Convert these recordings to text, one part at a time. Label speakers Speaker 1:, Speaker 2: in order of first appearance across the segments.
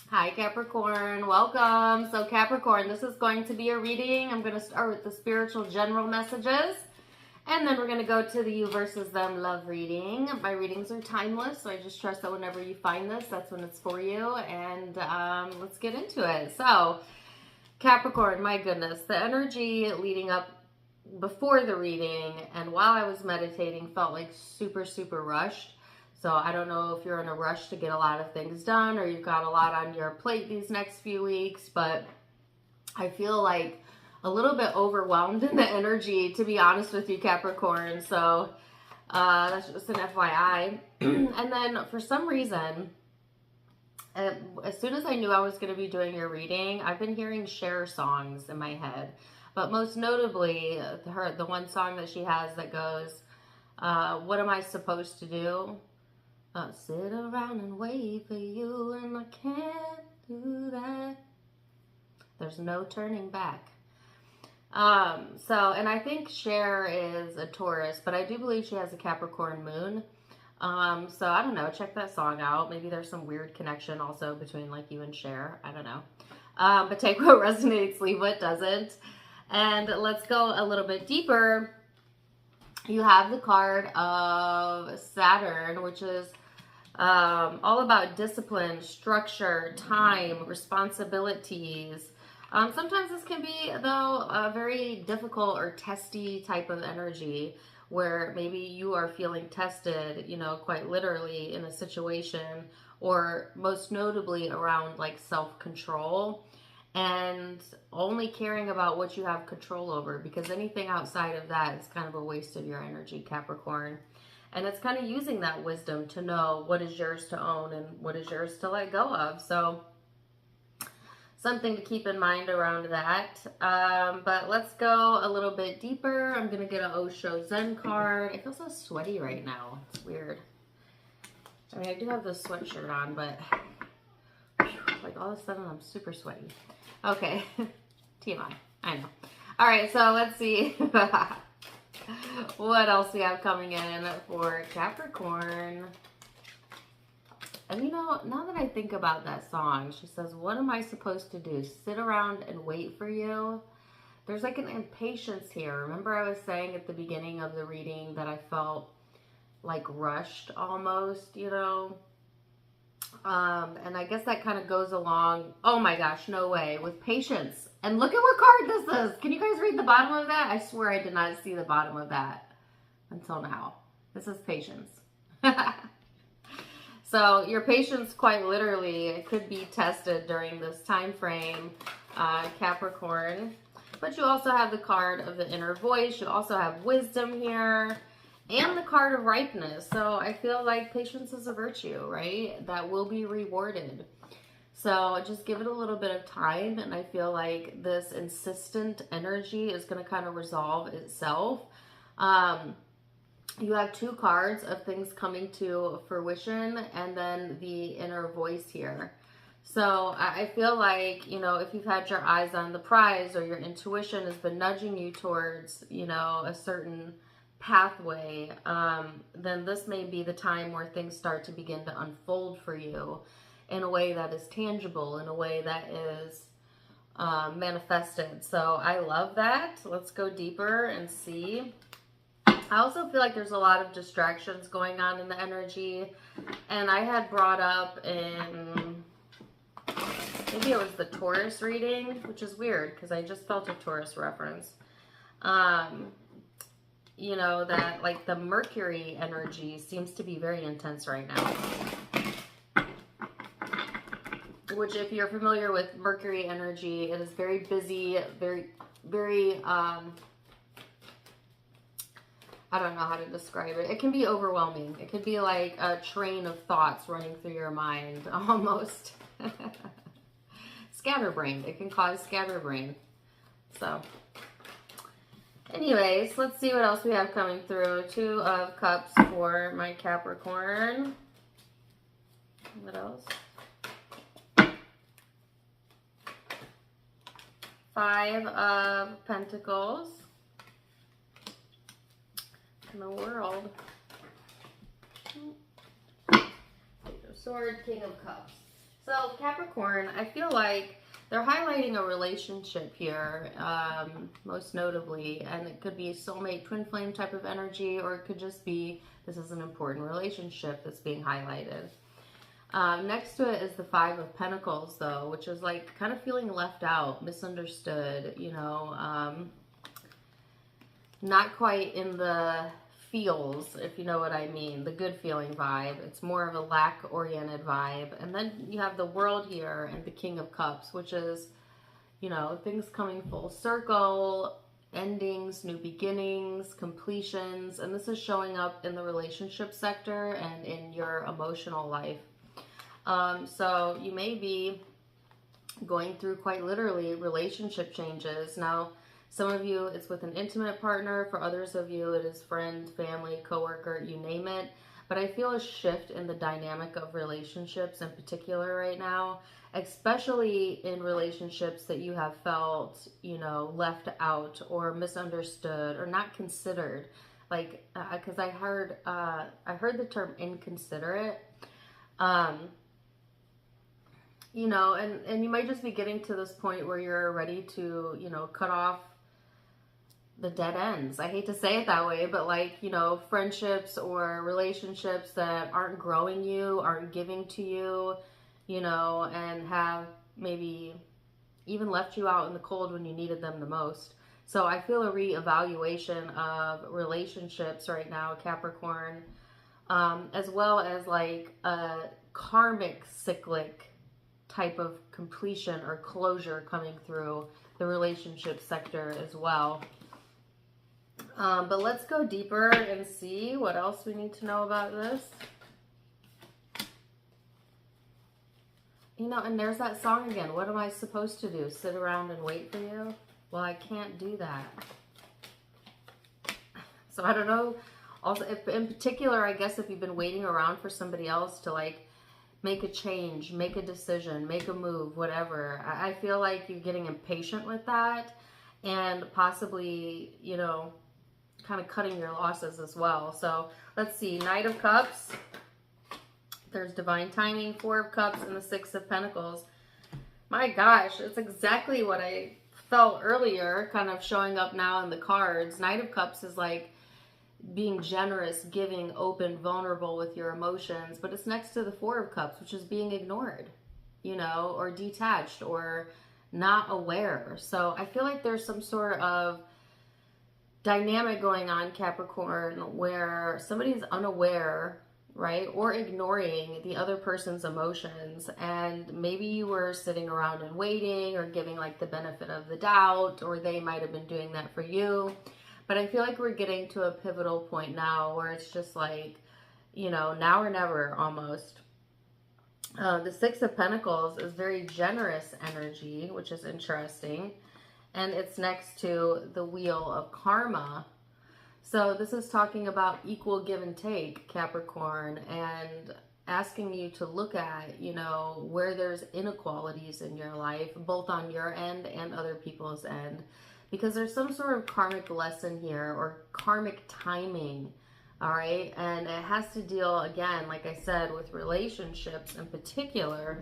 Speaker 1: Hi Capricorn, welcome. So Capricorn, this is going to be a reading. I'm going to start with the spiritual general messages, and then we're going to go to the you versus them love reading. My readings are timeless, so I just trust that whenever you find this, that's when it's for you. And let's get into it. So Capricorn, my goodness, the energy leading up before the reading and while I was meditating felt like super rushed. So I don't know if you're in a rush to get a lot of things done or you've got a lot on your plate these next few weeks, but I feel like a little bit overwhelmed in the energy, to be honest with you, Capricorn. So that's just an FYI. And then for some reason, as soon as I knew I was going to be doing your reading, I've been hearing Cher songs in my head. But most notably, the one song that she has that goes, what am I supposed to do? Sit around and wait for you, and I can't do that. There's no turning back. And I think Cher is a Taurus, but I do believe she has a Capricorn moon. So I don't know, check that song out. Maybe there's some weird connection also between like you and Cher. I don't know. But take what resonates, leave what doesn't. And let's go a little bit deeper. You have the card of Saturn, which is all about discipline, structure, time, responsibilities. Sometimes this can be, though, a very difficult or testy type of energy where maybe you are feeling tested, quite literally in a situation, or most notably around like self-control and only caring about what you have control over, because anything outside of that is kind of a waste of your energy, Capricorn. And it's kind of using that wisdom to know what is yours to own and what is yours to let go of. So something to keep in mind around that. But let's go a little bit deeper. I'm going to get an Osho Zen card. I feel so sweaty right now. It's weird. I mean, I do have this sweatshirt on, but like all of a sudden I'm super sweaty. Okay, TMI, I know. All right, so let's see what else we have coming in for Capricorn. And now that I think about that song, she says, what am I supposed to do? Sit around and wait for you? There's like an impatience here. Remember I was saying at the beginning of the reading that I felt like rushed almost, and I guess that kind of goes along, oh my gosh, no way, with patience. And look at what card this is. Can you guys read the bottom of that? I swear I did not see the bottom of that until now. This is patience. So your patience quite literally could be tested during this time frame, Capricorn. But you also have the card of the inner voice. You also have wisdom here. And the card of ripeness. So I feel like patience is a virtue, right? That will be rewarded. So just give it a little bit of time. And I feel like this insistent energy is going to kind of resolve itself. You have two cards of things coming to fruition and then the inner voice here. So I feel like, if you've had your eyes on the prize or your intuition has been nudging you towards, a certain pathway, then this may be the time where things start to begin to unfold for you in a way that is tangible, in a way that is manifested. So I love that. Let's go deeper and see. I also feel like there's a lot of distractions going on in the energy, and I had brought up in, maybe it was the Taurus reading, which is weird because I just felt a Taurus reference. That like the Mercury energy seems to be very intense right now. Which, if you're familiar with Mercury energy, it is very busy, very, I don't know how to describe it. It can be overwhelming. It could be like a train of thoughts running through your mind, almost. Scatterbrain. It can cause scatterbrain. So anyways, let's see what else we have coming through. Two of Cups for my Capricorn. What else? Five of Pentacles. In the world. Page of Swords, King of Cups. So Capricorn, I feel like they're highlighting a relationship here, most notably, and it could be soulmate, twin flame type of energy, or it could just be this is an important relationship that's being highlighted. Next to it is the Five of Pentacles, though, which is like kind of feeling left out, misunderstood, you know, not quite in the feels, if you know what I mean, the good feeling vibe. It's more of a lack-oriented vibe. And then you have the World here and the King of Cups, which is, you know, things coming full circle, endings, new beginnings, completions. And this is showing up in the relationship sector and in your emotional life. So you may be going through quite literally relationship changes. Now, some of you, it's with an intimate partner. For others of you, it is friend, family, coworker, you name it. But I feel a shift in the dynamic of relationships in particular right now, especially in relationships that you have felt, you know, left out or misunderstood or not considered. Like, because I heard the term inconsiderate. You know, and you might just be getting to this point where you're ready to, you know, cut off the dead ends. I hate to say it that way, but like, you know, friendships or relationships that aren't growing you, aren't giving to you, you know, and have maybe even left you out in the cold when you needed them the most. So I feel a reevaluation of relationships right now, Capricorn, as well as like a karmic cyclic type of completion or closure coming through the relationship sector as well. But let's go deeper and see what else we need to know about this. You know, and there's that song again. What am I supposed to do? Sit around and wait for you? Well, I can't do that. So I don't know. Also, if, in particular, I guess if you've been waiting around for somebody else to like make a change, make a decision, make a move, whatever. I feel like you're getting impatient with that and possibly, you know, kind of cutting your losses as well. So let's see, Knight of Cups. There's divine timing, Four of Cups, and the Six of Pentacles. My gosh, it's exactly what I felt earlier, kind of showing up now in the cards. Knight of Cups is like being generous, giving, open, vulnerable with your emotions, but it's next to the Four of Cups, which is being ignored, you know, or detached or not aware. So I feel like there's some sort of dynamic going on, Capricorn, where somebody's unaware, right, or ignoring the other person's emotions, and maybe you were sitting around and waiting or giving like the benefit of the doubt, or they might have been doing that for you. But I feel like we're getting to a pivotal point now where it's just like, you know, now or never almost. The Six of Pentacles is very generous energy, which is interesting. And it's next to the Wheel of Karma. So this is talking about equal give and take, Capricorn, and asking you to look at, you know, where there's inequalities in your life, both on your end and other people's end. Because there's some sort of karmic lesson here or karmic timing, all right? And it has to deal, again, like I said, with relationships in particular.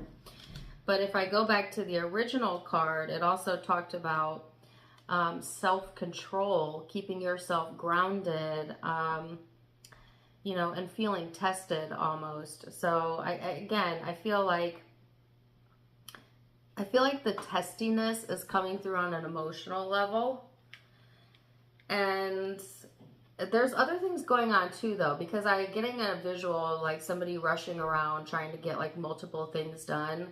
Speaker 1: But if I go back to the original card, it also talked about self-control, keeping yourself grounded, you know, and feeling tested almost. So I feel like the testiness is coming through on an emotional level. And there's other things going on too, though, because I'm getting a visual of like somebody rushing around trying to get like multiple things done.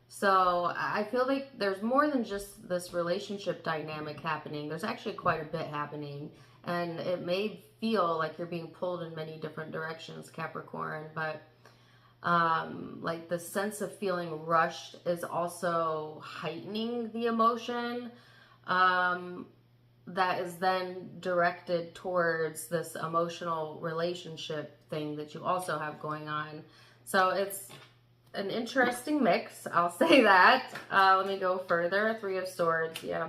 Speaker 1: So I feel like there's more than just this relationship dynamic happening. There's actually quite a bit happening. And it may feel like you're being pulled in many different directions, Capricorn. But like the sense of feeling rushed is also heightening the emotion. That is then directed towards this emotional relationship thing that you also have going on. So it's an interesting mix, I'll say that. Let me go further. Three of Swords, yeah.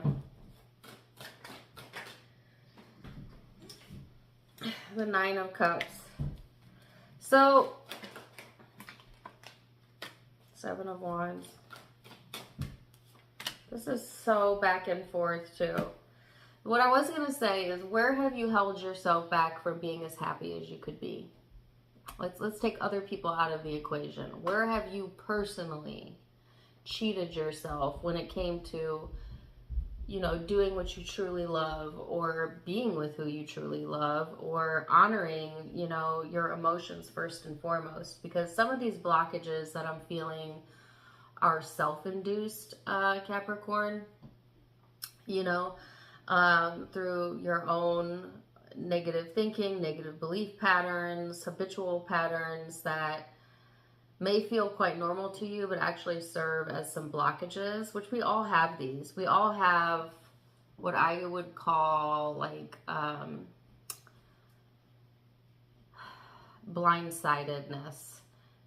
Speaker 1: The Nine of Cups. So Seven of Wands. This is so back and forth too. What I was going to say is, where have you held yourself back from being as happy as you could be? Let's take other people out of the equation. Where have you personally cheated yourself when it came to, you know, doing what you truly love, or being with who you truly love, or honoring, you know, your emotions first and foremost? Because some of these blockages that I'm feeling are self-induced, Capricorn, you know, through your own negative thinking, negative belief patterns, habitual patterns that may feel quite normal to you, but actually serve as some blockages, which we all have these. We all have what I would call like blindsidedness.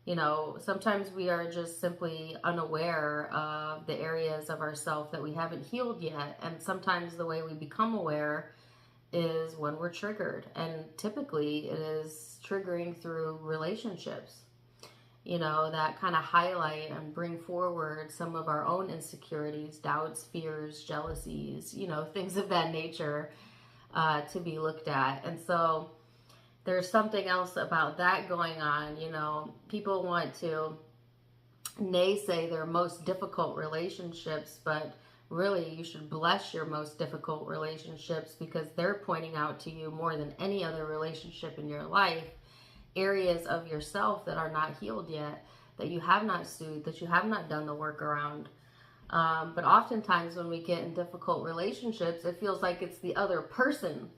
Speaker 1: You know, sometimes we are just simply unaware of the areas of ourselves that we haven't healed yet. And sometimes the way we become aware is when we're triggered. And typically it is triggering through relationships, you know, that kind of highlight and bring forward some of our own insecurities, doubts, fears, jealousies, you know, things of that nature to be looked at. And so there's something else about that going on. You know, people want to naysay their most difficult relationships, but really you should bless your most difficult relationships, because they're pointing out to you more than any other relationship in your life areas of yourself that are not healed yet, that you have not soothed, that you have not done the work around. But oftentimes when we get in difficult relationships, it feels like it's the other person,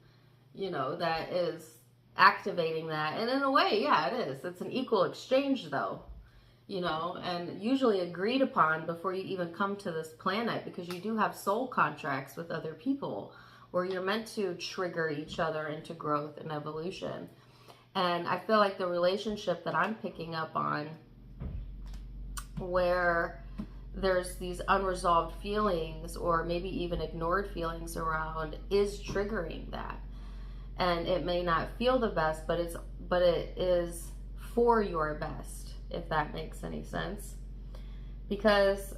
Speaker 1: you know, that is activating that. And in a way, yeah, it is. It's an equal exchange though, you know, and usually agreed upon before you even come to this planet, because you do have soul contracts with other people where you're meant to trigger each other into growth and evolution. And I feel like the relationship that I'm picking up on, where there's these unresolved feelings or maybe even ignored feelings around, is triggering that. And it may not feel the best, but it is for your best, if that makes any sense. Because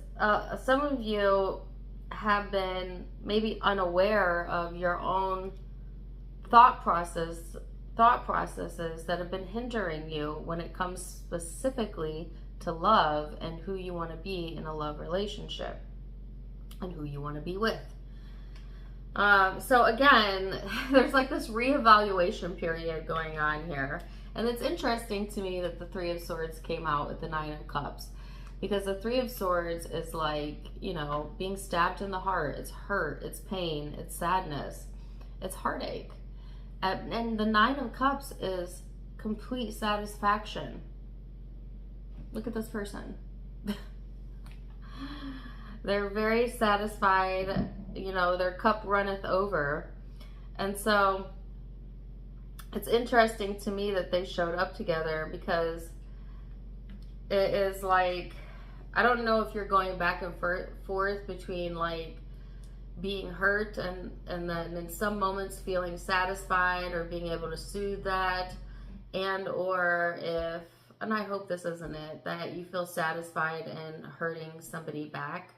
Speaker 1: some of you have been maybe unaware of your own thought processes that have been hindering you when it comes specifically to love and who you want to be in a love relationship and who you want to be with. So again, there's like this reevaluation period going on here. And it's interesting to me that the Three of Swords came out with the Nine of Cups, because the Three of Swords is like, you know, being stabbed in the heart. It's hurt, it's pain, it's sadness, it's heartache. And the Nine of Cups is complete satisfaction. Look at this person. They're very satisfied, you know, their cup runneth over. And so it's interesting to me that they showed up together, because it is like, I don't know if you're going back and forth between like being hurt and then in some moments feeling satisfied or being able to soothe that, and or if, and I hope this isn't it, that you feel satisfied in hurting somebody back,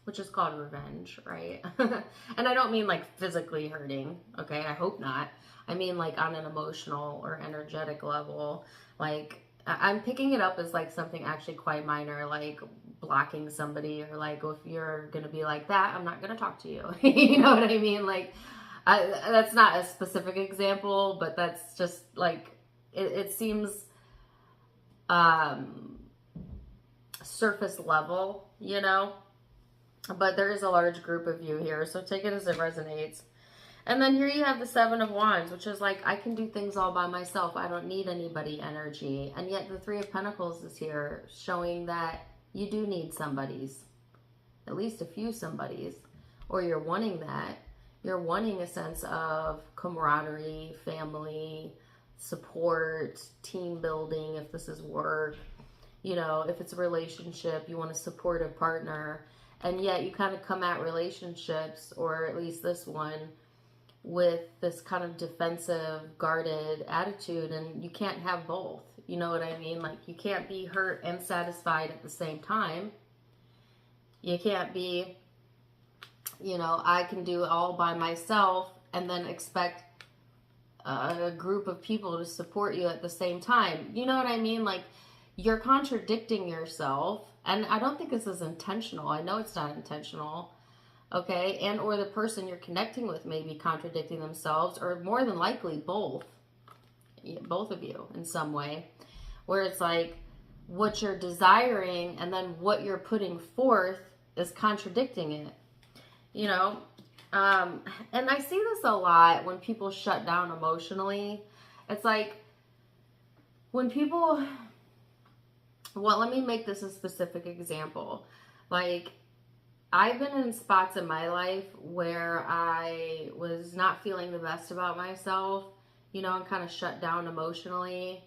Speaker 1: which is called revenge, right? And I don't mean like physically hurting, okay? I hope not. I mean like on an emotional or energetic level. Like I'm picking it up as like something actually quite minor, like blocking somebody, or like if you're gonna be like that, I'm not gonna talk to you. You know what I mean? Like that's not a specific example, but that's just like, it seems surface level, you know? But there is a large group of you here, so take it as it resonates. And then here you have the Seven of Wands, which is like, I can do things all by myself. I don't need anybody energy. And yet the Three of Pentacles is here, showing that you do need somebody's, at least a few somebody's, or you're wanting that. You're wanting a sense of camaraderie, family, support, team building, if this is work. You know, if it's a relationship, you want a supportive partner. And yet you kind of come at relationships, or at least this one, with this kind of defensive, guarded attitude, and you can't have both. You know what I mean? Like, you can't be hurt and satisfied at the same time. You can't be, you know, I can do it all by myself and then expect a group of people to support you at the same time. You know what I mean? Like, you're contradicting yourself. And I don't think this is intentional. I know it's not intentional. Okay? And or the person you're connecting with may be contradicting themselves, or more than likely both. Both of you in some way. Where it's like what you're desiring and then what you're putting forth is contradicting it. You know? And I see this a lot when people shut down emotionally. It's like when people, well, let me make this a specific example. Like, I've been in spots in my life where I was not feeling the best about myself, you know, and kind of shut down emotionally.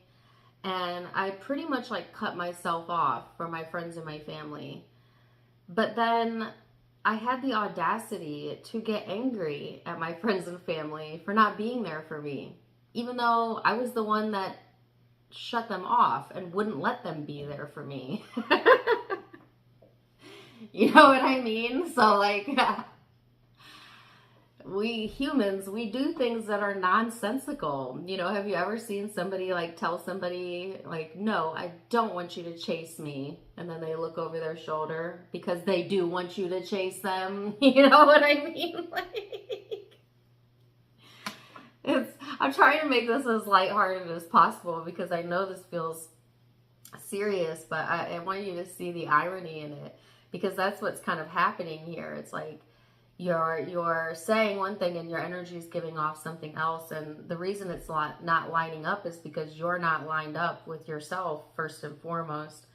Speaker 1: And I pretty much like cut myself off from my friends and my family. But then I had the audacity to get angry at my friends and family for not being there for me, even though I was the one that shut them off and wouldn't let them be there for me. You know what I mean? So, like, we humans, we do things that are nonsensical. You know, have you ever seen somebody like tell somebody like, no, I don't want you to chase me. And then they look over their shoulder because they do want you to chase them. You know what I mean? Like, I'm trying to make this as lighthearted as possible because I know this feels serious, but I want you to see the irony in it, because that's what's kind of happening here. It's like, you're saying one thing and your energy is giving off something else. And the reason it's not lining up is because you're not lined up with yourself first and foremost.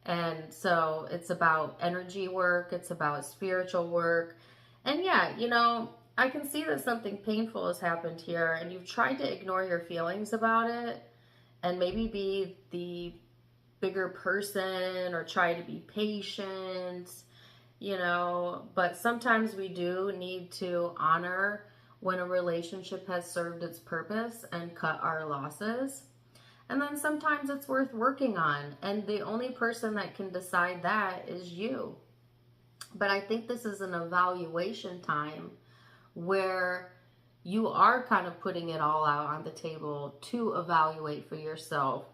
Speaker 1: And so it's about energy work. It's about spiritual work. And yeah, you know, I can see that something painful has happened here and you've tried to ignore your feelings about it and maybe be the bigger person or try to be patient, you know, but sometimes we do need to honor when a relationship has served its purpose and cut our losses. And then sometimes it's worth working on. And the only person that can decide that is you. But I think this is an evaluation time where you are kind of putting it all out on the table to evaluate for yourself.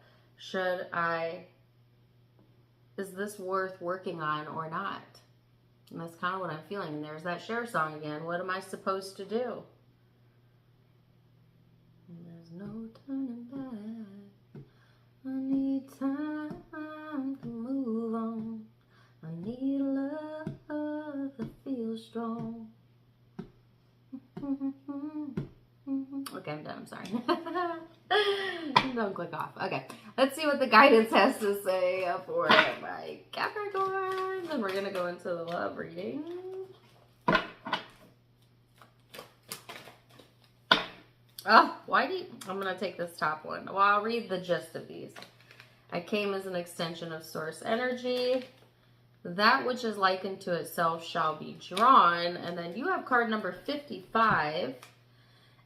Speaker 1: Is this worth working on or not? And that's kind of what I'm feeling. And there's that Cher song again. What am I supposed to do? There's no turning back. I need time to move on. I need love that feels strong. Okay, I'm done. I'm sorry. Don't click off. Okay, let's see what the guidance has to say for my Capricorn. Then we're going to go into the love reading. Oh, I'm going to take this top one. Well, I'll read the gist of these. I came as an extension of source energy. That which is likened to itself shall be drawn. And then you have card number 55.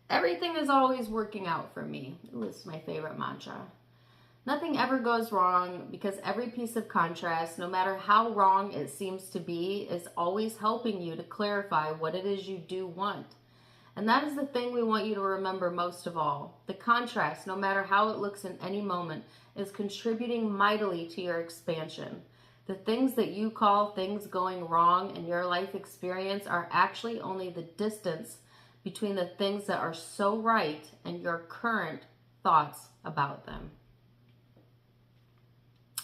Speaker 1: Everything is always working out for me. Ooh, it's my favorite mantra. Nothing ever goes wrong because every piece of contrast, no matter how wrong it seems to be, is always helping you to clarify what it is you do want. And that is the thing we want you to remember most of all. The contrast, no matter how it looks in any moment, is contributing mightily to your expansion. The things that you call things going wrong in your life experience are actually only the distance between the things that are so right and your current thoughts about them.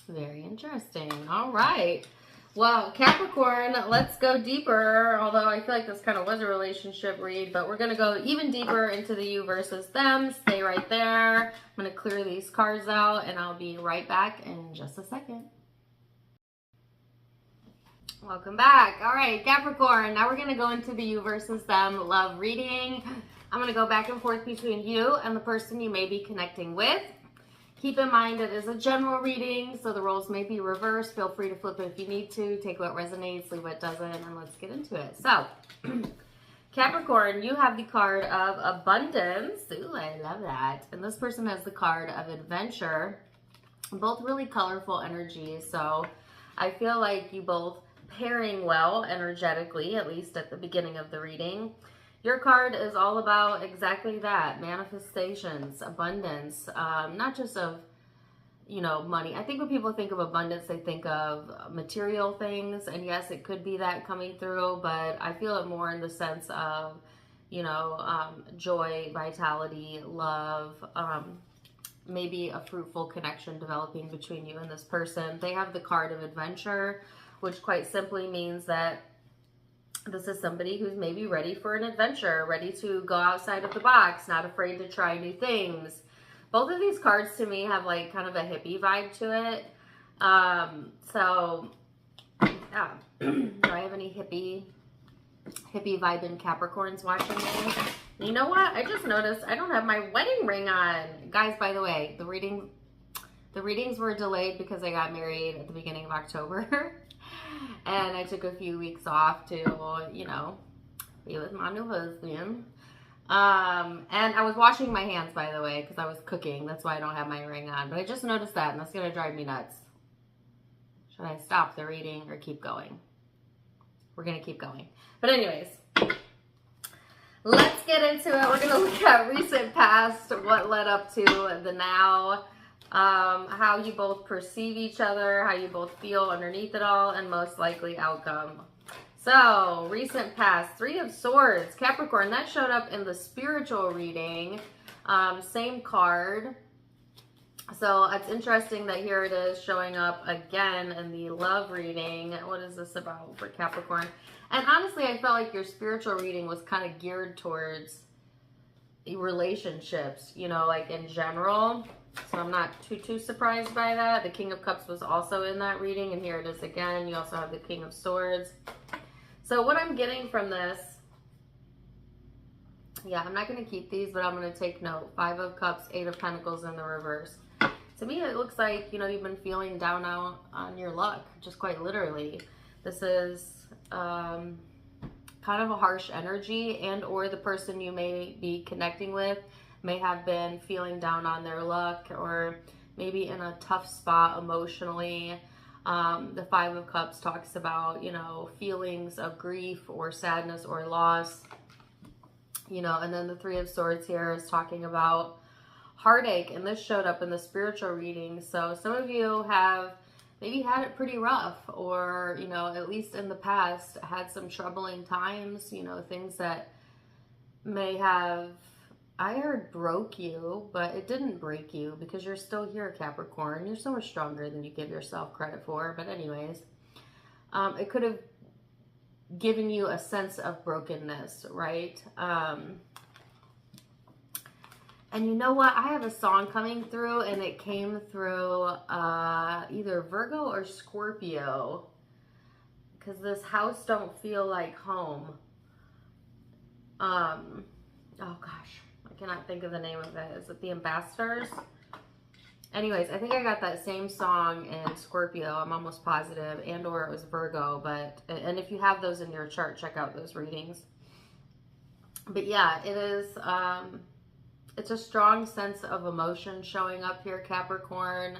Speaker 1: Very interesting. All right. Well, Capricorn, let's go deeper. Although I feel like this kind of was a relationship read, but we're going to go even deeper into the you versus them. Stay right there. I'm going to clear these cards out and I'll be right back in just a second. Welcome back. All right, Capricorn. Now we're going to go into the you versus them love reading. I'm going to go back and forth between you and the person you may be connecting with. Keep in mind it is a general reading, so the roles may be reversed. Feel free to flip it if you need to. Take what resonates, leave what doesn't, and let's get into it. So, Capricorn, you have the card of abundance. Ooh, I love that. And this person has the card of adventure. Both really colorful energies. So I feel like you both pairing well energetically, at least at the beginning of the reading. Your card is all about exactly that, manifestations, abundance, not just of, you know, money. I think when people think of abundance, they think of material things. And yes, it could be that coming through, but I feel it more in the sense of, you know, joy, vitality, love, maybe a fruitful connection developing between you and this person. They have the card of adventure, which quite simply means that this is somebody who's maybe ready for an adventure, ready to go outside of the box, not afraid to try new things. Both of these cards to me have like kind of a hippie vibe to it. So yeah, do I have any hippie vibe in Capricorns watching me? You know what? I just noticed I don't have my wedding ring on. Guys, by the way, the readings were delayed because I got married at the beginning of October. And I took a few weeks off to, you know, be with my new husband. And I was washing my hands, by the way, because I was cooking. That's why I don't have my ring on. But I just noticed that, and that's going to drive me nuts. Should I stop the reading or keep going? We're going to keep going. But anyways, let's get into it. We're going to look at recent past, what led up to the now, how you both perceive each other, how you both feel underneath it all, and most likely outcome. So, recent past, Three of Swords, Capricorn, that showed up in the spiritual reading, same card. So, it's interesting that here it is showing up again in the love reading. What is this about for Capricorn? And honestly, I felt like your spiritual reading was kind of geared towards relationships, you know, like in general. So I'm not too surprised by that. The King of Cups was also in that reading, and here it is again. You also have the King of Swords. So what I'm getting from this, yeah, I'm not going to keep these, but I'm going to take note. Five of Cups, Eight of Pentacles in the reverse. To me, it looks like, you know, you've been feeling down out on your luck, just quite literally. This is kind of a harsh energy, and or the person you may be connecting with may have been feeling down on their luck, or maybe in a tough spot emotionally. The Five of Cups talks about, you know, feelings of grief or sadness or loss, you know, and then the Three of Swords here is talking about heartache, and this showed up in the spiritual reading. So some of you have maybe had it pretty rough, or, you know, at least in the past had some troubling times, you know, things that may have, I heard broke you, but it didn't break you because you're still here, Capricorn. You're so much stronger than you give yourself credit for. But anyways, it could have given you a sense of brokenness, right? And you know what? I have a song coming through, and it came through either Virgo or Scorpio, because this house don't feel like home. Oh gosh, I cannot think of the name of it. Is it the Ambassadors? Anyways, I think I got that same song in Scorpio. I'm almost positive, and or it was Virgo. But, and if you have those in your chart, check out those readings. But yeah, it is, it's a strong sense of emotion showing up here, Capricorn,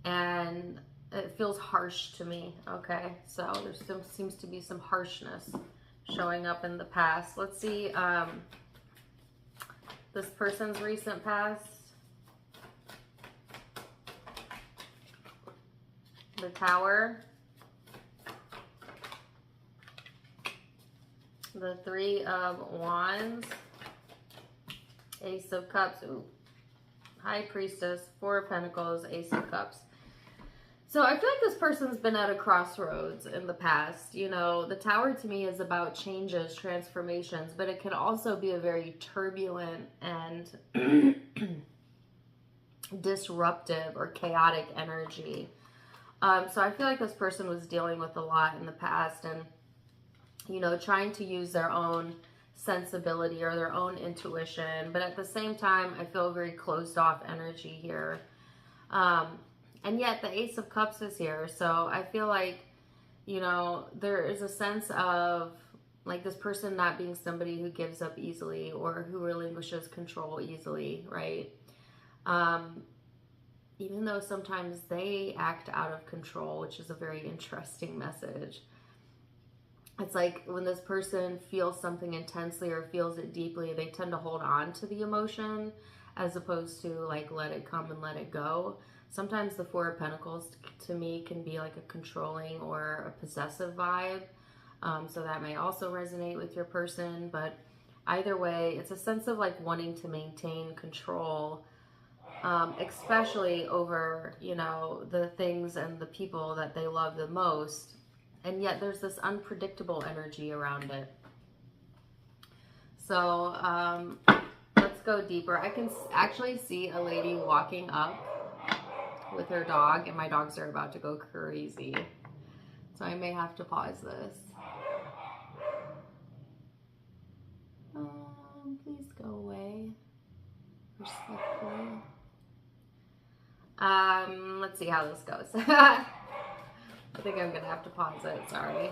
Speaker 1: and it feels harsh to me. Okay, so there seems to be some harshness showing up in the past. Let's see this person's recent past. The Tower. The Three of Wands. Ace of Cups. Ooh. High Priestess. Four of Pentacles. Ace of Cups. So I feel like this person's been at a crossroads in the past. You know, the Tower to me is about changes, transformations, but it can also be a very turbulent and disruptive or chaotic energy. So I feel like this person was dealing with a lot in the past, and, you know, trying to use their own sensibility or their own intuition, but at the same time, I feel very closed off energy here. And yet the Ace of Cups is here. So I feel like, you know, there is a sense of like this person not being somebody who gives up easily or who relinquishes control easily, right? even though sometimes they act out of control, which is a very interesting message. It's like when this person feels something intensely or feels it deeply, they tend to hold on to the emotion as opposed to like let it come and let it go. Sometimes the Four of Pentacles to me can be like a controlling or a possessive vibe. So that may also resonate with your person. But either way, it's a sense of like wanting to maintain control, especially over, you know, the things and the people that they love the most. And yet there's this unpredictable energy around it. So let's go deeper. I can actually see a lady walking up with her dog, and my dogs are about to go crazy. So I may have to pause this. Please go away. Respectfully. Let's see how this goes. I think I'm gonna have to pause it, sorry.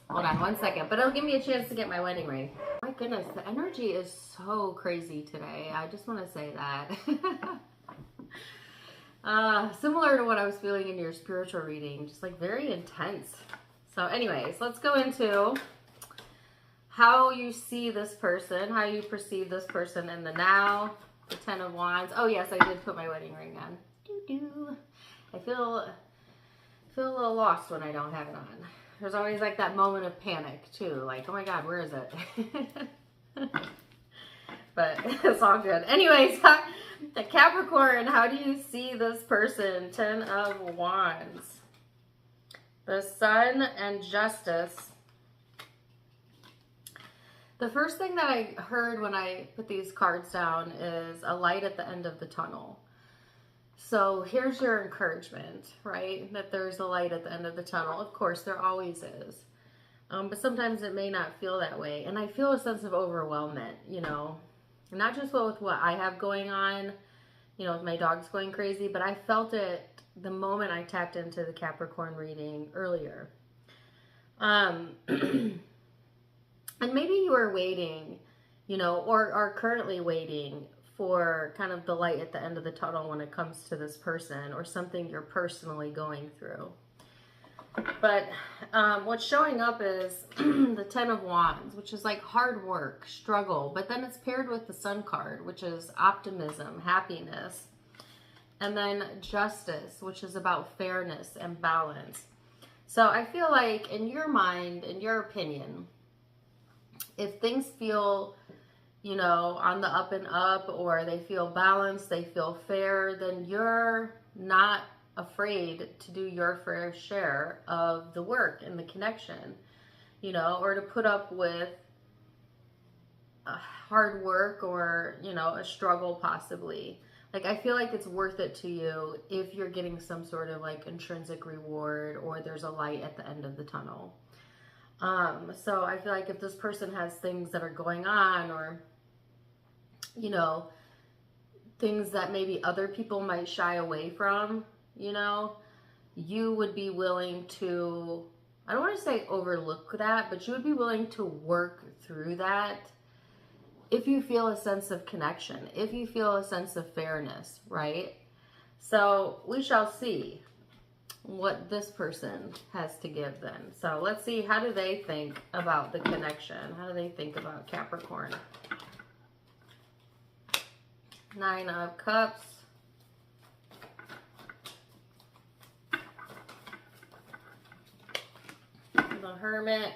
Speaker 1: Hold on one second, but it'll give me a chance to get my wedding ring. My goodness, the energy is so crazy today. I just want to say that. Similar to what I was feeling in your spiritual reading, just like very intense. So anyways, let's go into how you see this person, how you perceive this person in the now, the 10 of Wands. Oh yes, I did put my wedding ring on. Doo-doo. I feel a little lost when I don't have it on. There's always like that moment of panic too, like, oh my God, where is it? But it's all good. Anyways, the Capricorn, how do you see this person? 10 of Wands. The Sun and Justice. The first thing that I heard when I put these cards down is a light at the end of the tunnel. So here's your encouragement, right? That there's a light at the end of the tunnel. Of course, there always is. But sometimes it may not feel that way. And I feel a sense of overwhelmment, you know, not just with what I have going on, you know, with my dogs going crazy, but I felt it the moment I tapped into the Capricorn reading earlier. And maybe you are waiting, you know, or are currently waiting for kind of the light at the end of the tunnel when it comes to this person or something you're personally going through. But what's showing up is the 10 of Wands, which is like hard work, struggle, but then it's paired with the Sun card, which is optimism, happiness, and then Justice, which is about fairness and balance. So I feel like in your mind, in your opinion, if things feel, you know, on the up and up, or they feel balanced, they feel fair, then you're not afraid to do your fair share of the work and the connection, you know, or to put up with hard work or, you know, a struggle possibly. Like, I feel like it's worth it to you if you're getting some sort of like intrinsic reward or there's a light at the end of the tunnel. So I feel like if this person has things that are going on, or, you know, things that maybe other people might shy away from, you know, you would be willing to, I don't want to say overlook that, but you would be willing to work through that if you feel a sense of connection, if you feel a sense of fairness, right? So we shall see what this person has to give then. So let's see, how do they think about the connection? How do they think about Capricorn? 9 of Cups. The Hermit.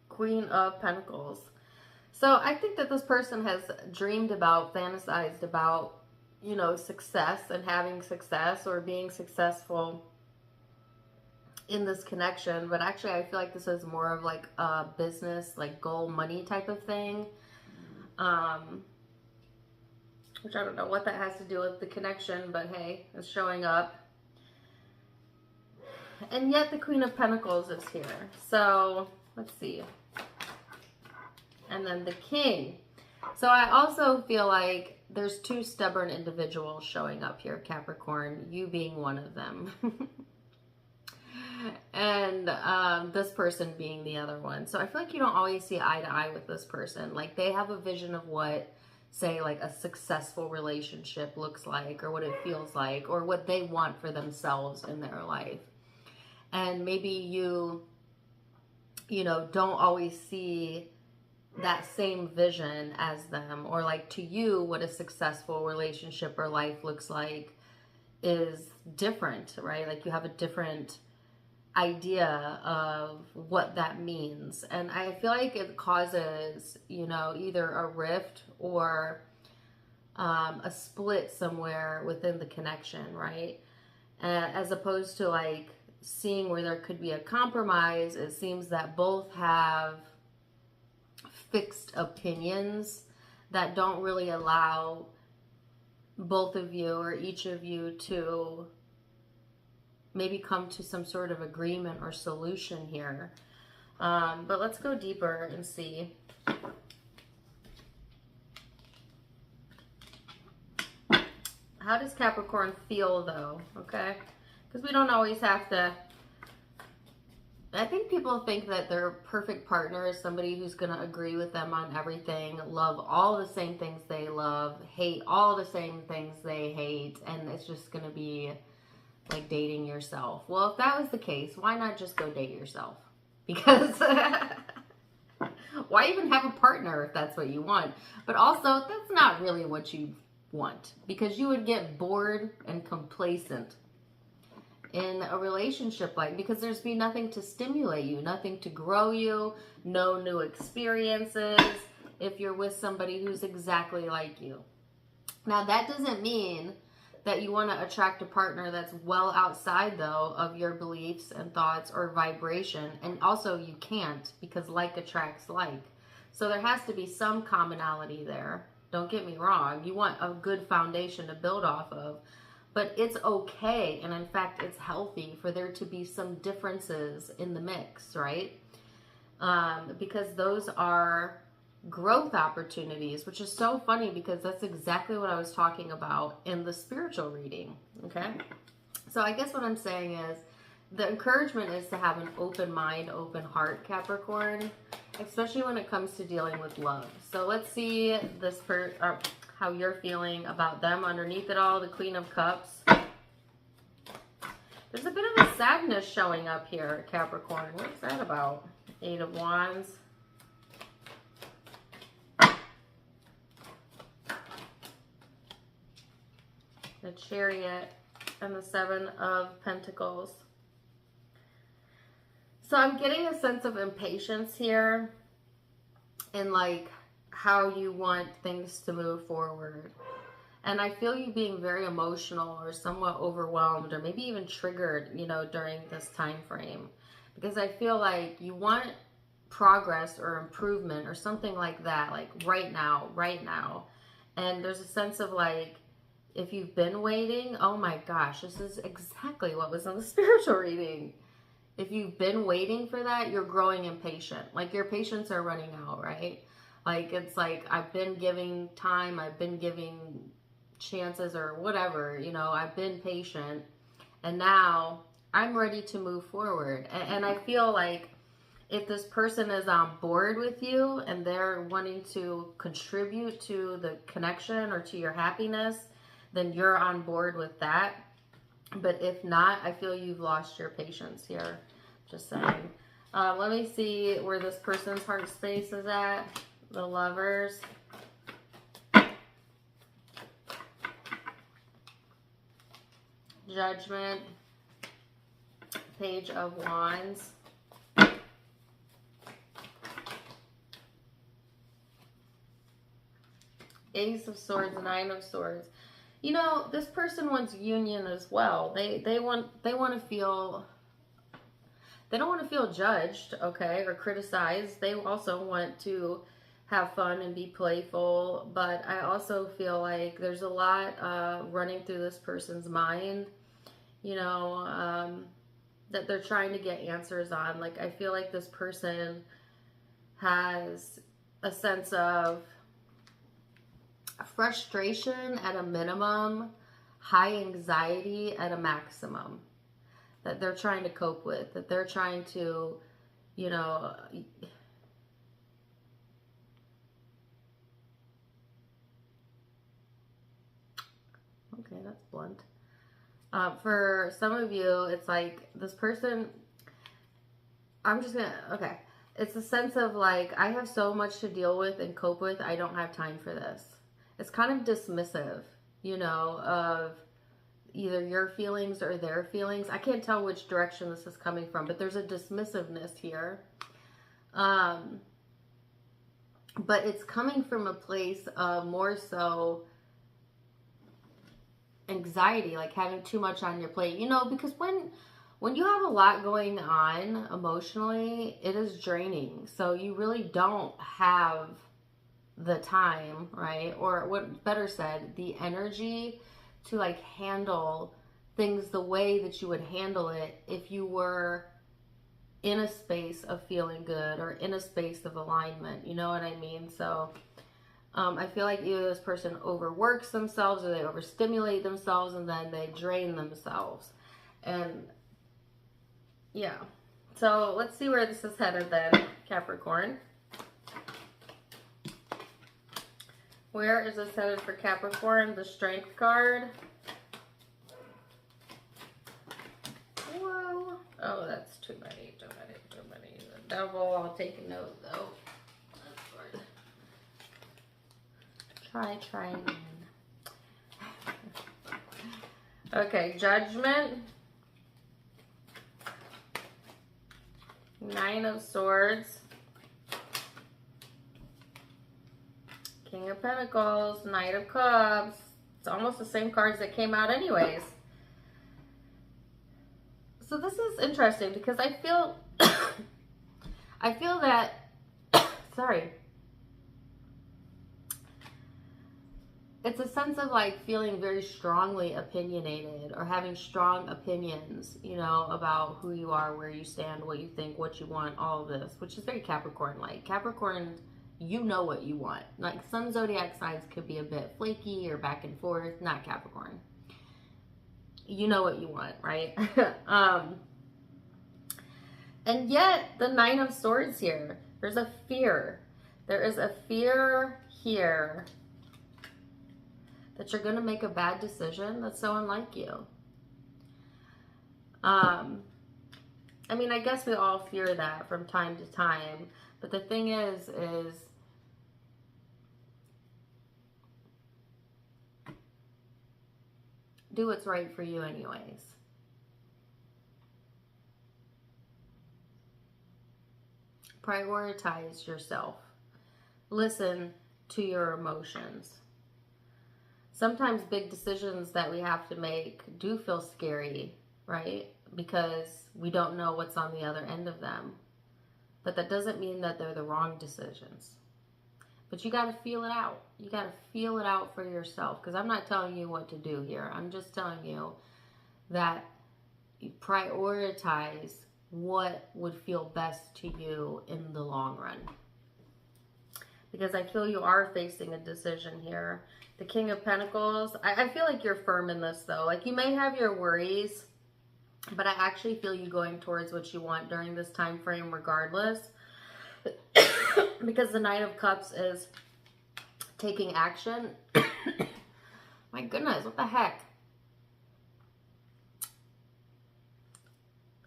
Speaker 1: Queen of Pentacles. So I think that this person has dreamed about, fantasized about, you know, success and having success or being successful in this connection. But actually, I feel like this is more of like a business, like goal, money type of thing. Which I don't know what that has to do with the connection, but hey, it's showing up. And yet the Queen of Pentacles is here. So let's see. And then the King. So I also feel like there's two stubborn individuals showing up here, Capricorn, you being one of them. And this person being the other one. So I feel like you don't always see eye to eye with this person. Like they have a vision of what, say, like a successful relationship looks like, or what it feels like, or what they want for themselves in their life. And maybe you know, don't always see that same vision as them, or like to you, what a successful relationship or life looks like is different, right? Like you have a different idea of what that means. And I feel like it causes, you know, either a rift or a split somewhere within the connection, right? As opposed to like seeing where there could be a compromise, it seems that both have fixed opinions that don't really allow both of you or each of you to maybe come to some sort of agreement or solution here. But let's go deeper and see. How does Capricorn feel though? Okay. Because we don't always have to. I think people think that their perfect partner is somebody who's going to agree with them on everything, love all the same things they love, hate all the same things they hate, and it's just going to be like dating yourself. Well, if that was the case, why not just go date yourself? Because why even have a partner if that's what you want? But also, that's not really what you want, because you would get bored and complacent in a relationship, like, because there's be nothing to stimulate you, nothing to grow you, no new experiences if you're with somebody who's exactly like you. Now, that doesn't mean that you want to attract a partner that's well outside, though, of your beliefs and thoughts or vibration. And also, you can't, because like attracts like. So there has to be some commonality there. Don't get me wrong. You want a good foundation to build off of. But it's okay, and in fact, it's healthy for there to be some differences in the mix, right? Because those are growth opportunities, which is so funny because that's exactly what I was talking about in the spiritual reading, okay? So I guess what I'm saying is the encouragement is to have an open mind, open heart, Capricorn, especially when it comes to dealing with love. So let's see this how you're feeling about them underneath it all, the Queen of Cups. There's a bit of a sadness showing up here, Capricorn. What's that about? Eight of Wands. The Chariot and the Seven of Pentacles. So I'm getting a sense of impatience here in like how you want things to move forward. And I feel you being very emotional or somewhat overwhelmed or maybe even triggered, you know, during this time frame. Because I feel like you want progress or improvement or something like that, like right now. And there's a sense of like, if you've been waiting, oh my gosh, this is exactly what was in the spiritual reading. If you've been waiting for that, you're growing impatient. Like your patience are running out, right? Like, it's like, I've been giving time, I've been giving chances or whatever, you know, I've been patient. And now I'm ready to move forward. And I feel like if this person is on board with you and they're wanting to contribute to the connection or to your happiness, then you're on board with that. But if not, I feel you've lost your patience here. Just saying. Let me see where this person's heart space is at. The Lovers. Judgment. Page of Wands. Ace of Swords, Nine of Swords. You know, this person wants union as well. They want to feel, they don't want to feel judged, okay, or criticized. They also want to have fun and be playful, but I also feel like there's a lot running through this person's mind, you know, that they're trying to get answers on. Like, I feel like this person has a sense of frustration at a minimum, high anxiety at a maximum. that they're trying to cope with, that they're trying to, you know, okay, that's blunt. For some of you, it's like this person, okay. It's a sense of like, I have so much to deal with and cope with, I don't have time for this. It's kind of dismissive, you know, of either your feelings or their feelings. I can't tell which direction this is coming from, but there's a dismissiveness here. But it's coming from a place of more so anxiety, like having too much on your plate, you know, because when you have a lot going on emotionally, it is draining. So you really don't have the time, right? Or what better said, the energy to like handle things the way that you would handle it if you were in a space of feeling good or in a space of alignment. You know what I mean? So I feel like either this person overworks themselves or they overstimulate themselves and then they drain themselves. And yeah. So let's see where this is headed then, Capricorn. Where is this headed for Capricorn? The Strength card. Whoa. Oh, that's too many, too many, too many. The Devil, I'll take a note though. Try again. Okay, Judgment. Nine of Swords. King of Pentacles. Knight of Cups. It's almost the same cards that came out anyways. So this is interesting because I feel I feel that sorry. It's a sense of like feeling very strongly opinionated or having strong opinions, you know, about who you are, where you stand, what you think, what you want, all of this, which is very Capricorn-like. Capricorn, you know what you want. Like some zodiac signs could be a bit flaky or back and forth, not Capricorn. You know what you want, right? And yet the Nine of Swords here, there's a fear. There is a fear here that you're going to make a bad decision that's so unlike you. I mean, I guess we all fear that from time to time, but the thing is do what's right for you anyways. Prioritize yourself. Listen to your emotions. Sometimes big decisions that we have to make do feel scary, right? Because we don't know what's on the other end of them. But that doesn't mean that they're the wrong decisions. But you got to feel it out. You got to feel it out for yourself. Because I'm not telling you what to do here. I'm just telling you that you prioritize what would feel best to you in the long run. Because I feel you are facing a decision here. The King of Pentacles. I feel like you're firm in this though. Like you may have your worries, but I actually feel you going towards what you want during this time frame regardless. Because the Knight of Cups is taking action. My goodness, what the heck?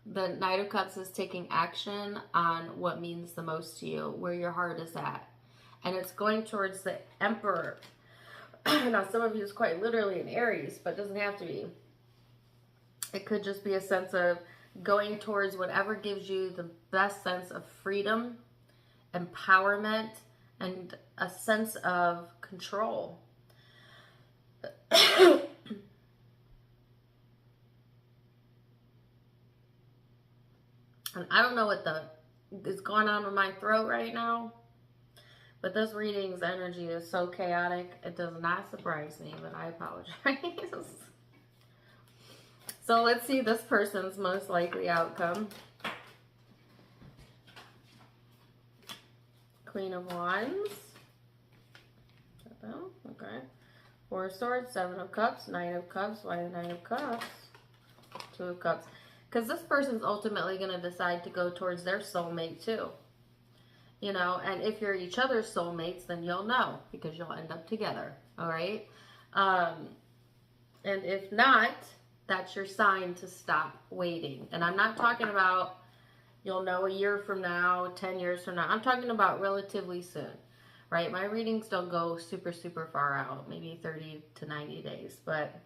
Speaker 1: The Knight of Cups is taking action on what means the most to you, where your heart is at. And it's going towards the Emperor. Now, some of you is quite literally an Aries, but it doesn't have to be. It could just be a sense of going towards whatever gives you the best sense of freedom, empowerment, and a sense of control. And I don't know what is going on with my throat right now. But this reading's energy is so chaotic, it does not surprise me, but I apologize. So let's see this person's most likely outcome. Queen of Wands. Okay. Four of Swords, Seven of Cups, Nine of Cups. Why the Nine of Cups? Two of Cups. Because this person's ultimately going to decide to go towards their soulmate too. You know, and if you're each other's soulmates, then you'll know because you'll end up together. All right. And if not, that's your sign to stop waiting. And I'm not talking about you'll know a year from now, 10 years from now. I'm talking about relatively soon, right? My readings don't go super, super far out, maybe 30 to 90 days. But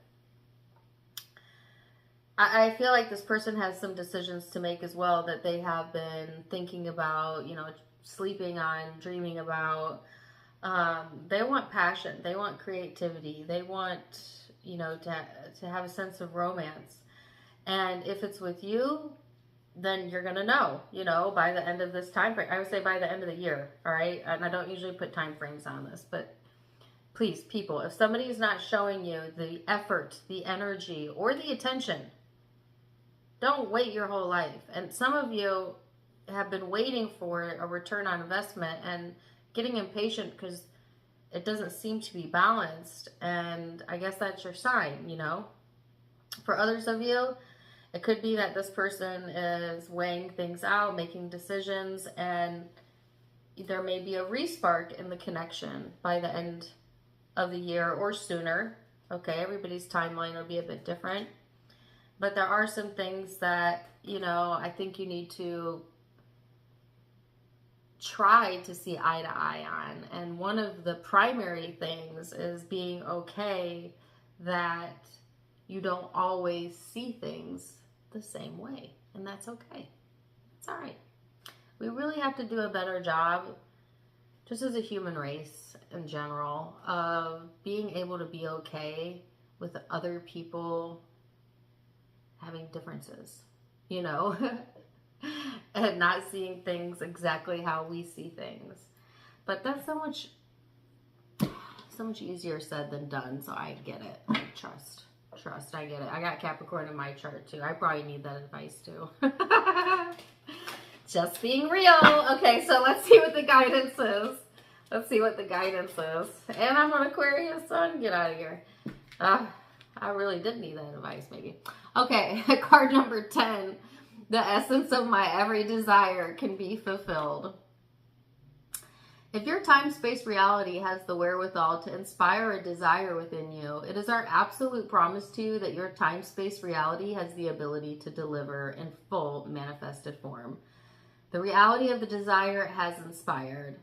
Speaker 1: I feel like this person has some decisions to make as well that they have been thinking about, you know, sleeping on, dreaming about. They want passion. They want creativity. They want, you know, to have a sense of romance. And if it's with you, then you're going to know, you know, by the end of this time frame. I would say by the end of the year, all right? And I don't usually put time frames on this, but please, people, if somebody is not showing you the effort, the energy, or the attention, don't wait your whole life. And some of you have been waiting for a return on investment and getting impatient because it doesn't seem to be balanced. And I guess that's your sign, you know. For others of you, it could be that this person is weighing things out, making decisions, and there may be a respark in the connection by the end of the year or sooner. Okay, everybody's timeline will be a bit different. But there are some things that, you know, I think you need to try to see eye to eye on. And one of the primary things is being okay that you don't always see things the same way. And that's okay. It's all right. We really have to do a better job, just as a human race in general, of being able to be okay with other people having differences, you know, and not seeing things exactly how we see things. But that's so much easier said than done. So I get it. Trust, I get it. I got Capricorn in my chart too. I probably need that advice too. Just being real. Okay, so let's see what the guidance is. And I'm an Aquarius sun. Get out of here. I really did need that advice, maybe. Okay, card number 10. The essence of my every desire can be fulfilled. If your time-space reality has the wherewithal to inspire a desire within you, it is our absolute promise to you that your time-space reality has the ability to deliver in full manifested form. The reality of the desire has inspired.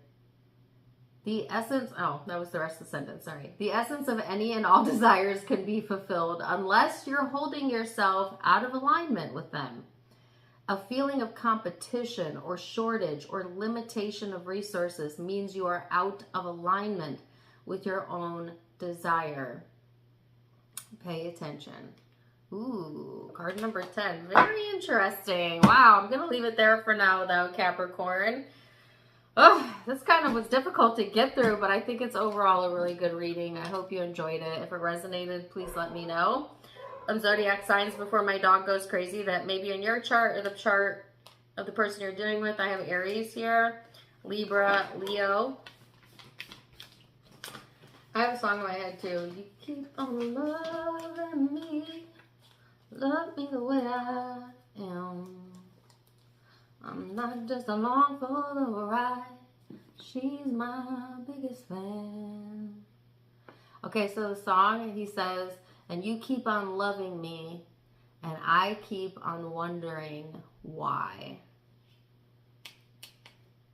Speaker 1: The essence, that was the rest of the sentence, sorry. The essence of any and all desires can be fulfilled unless you're holding yourself out of alignment with them. A feeling of competition or shortage or limitation of resources means you are out of alignment with your own desire. Pay attention. Ooh, card number 10. Very interesting. Wow, I'm going to leave it there for now, though, Capricorn. Oh, this kind of was difficult to get through, but I think it's overall a really good reading. I hope you enjoyed it. If it resonated, please let me know. Zodiac signs before my dog goes crazy that maybe in your chart or the chart of the person you're dealing with. I have Aries here, Libra, Leo. I have a song in my head too. You keep on loving me, love me the way I am. I'm not just along for the ride. She's my biggest fan. Okay, so the song, he says, and you keep on loving me, and I keep on wondering why.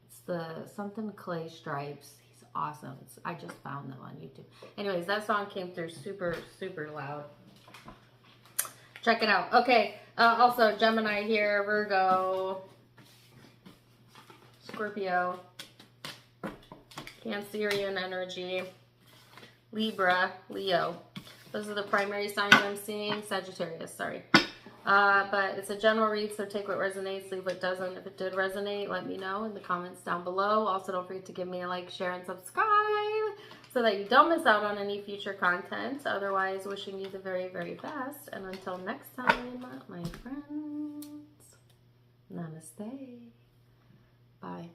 Speaker 1: It's the something Clay Stripes. He's awesome. I just found them on YouTube. Anyways, that song came through super, super loud. Check it out. Okay, also Gemini here, Virgo, Scorpio, Cancerian energy, Libra, Leo. Those are the primary signs I'm seeing. Sagittarius, sorry. But it's a general read, so take what resonates, leave what doesn't. If it did resonate, let me know in the comments down below. Also, don't forget to give me a like, share, and subscribe so that you don't miss out on any future content. Otherwise, wishing you the very, very best. And until next time, my friends, namaste. Bye.